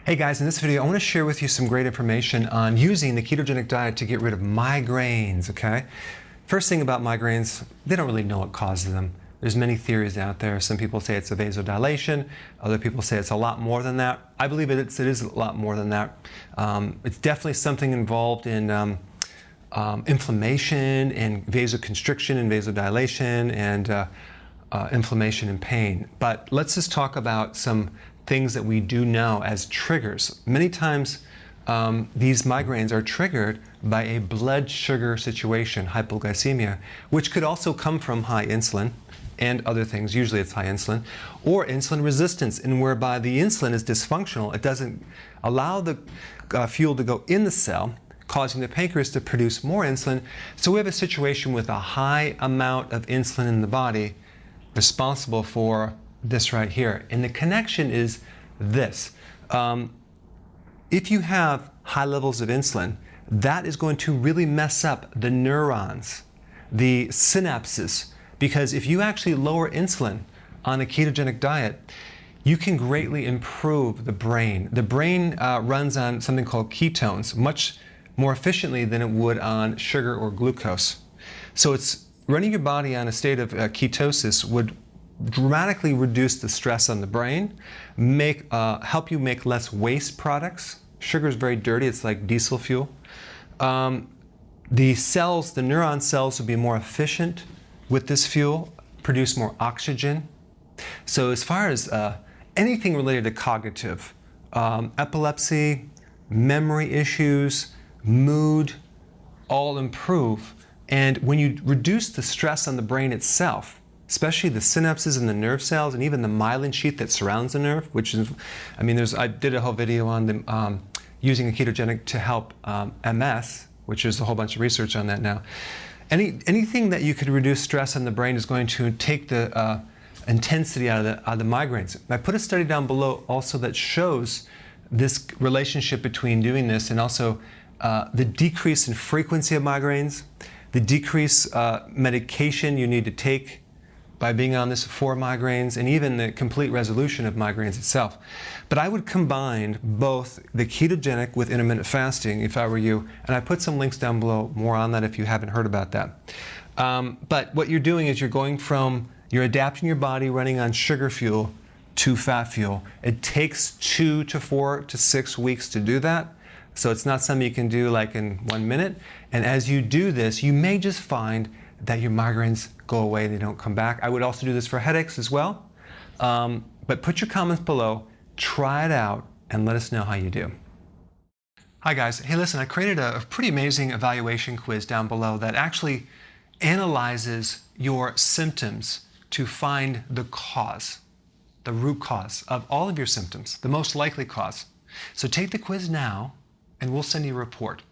Hey guys, in this video I want to share with you some great information on using the ketogenic diet to get rid of migraines, okay? First thing about migraines, they don't really know what causes them. There's many theories out there. Some people say it's a vasodilation. Other people say it's a lot more than that. I believe it is a lot more than that. It's definitely something involved in inflammation and vasoconstriction and vasodilation and inflammation and pain. But let's just talk about some things that we do know as triggers. Many times these migraines are triggered by a blood sugar situation, hypoglycemia, which could also come from high insulin and other things. Usually it's high insulin, or insulin resistance, and whereby the insulin is dysfunctional. It doesn't allow the fuel to go in the cell, causing the pancreas to produce more insulin. So we have a situation with a high amount of insulin in the body responsible for this right here. And the connection is this. If you have high levels of insulin, that is going to really mess up the neurons, the synapses, because if you actually lower insulin on a ketogenic diet, you can greatly improve the brain. The brain runs on something called ketones much more efficiently than it would on sugar or glucose. So it's running your body on a state of ketosis would dramatically reduce the stress on the brain, help you make less waste products. Sugar is very dirty, it's like diesel fuel. The cells, the neuron cells will be more efficient with this fuel, produce more oxygen. So as far as anything related to cognitive, epilepsy, memory issues, mood, all improve. And when you reduce the stress on the brain itself, especially the synapses and the nerve cells and even the myelin sheath that surrounds the nerve, which is, I did a whole video on the, using a ketogenic to help MS, which is a whole bunch of research on that now. Anything that you could reduce stress on the brain is going to take the intensity out of the migraines. I put a study down below also that shows this relationship between doing this and also the decrease in frequency of migraines, the decrease medication you need to take by being on this for migraines, and even the complete resolution of migraines itself. But I would combine both the ketogenic with intermittent fasting if I were you, and I put some links down below, more on that if you haven't heard about that. But what you're doing is you're adapting your body running on sugar fuel to fat fuel. It takes 2 to 4 to 6 weeks to do that. So it's not something you can do like in 1 minute. And as you do this, you may just find that your migraines go away, they don't come back. I would also do this for headaches as well. But put your comments below, try it out, and let us know how you do. Hi guys, hey listen, I created a pretty amazing evaluation quiz down below that actually analyzes your symptoms to find the cause, the root cause of all of your symptoms, the most likely cause. So take the quiz now, and we'll send you a report.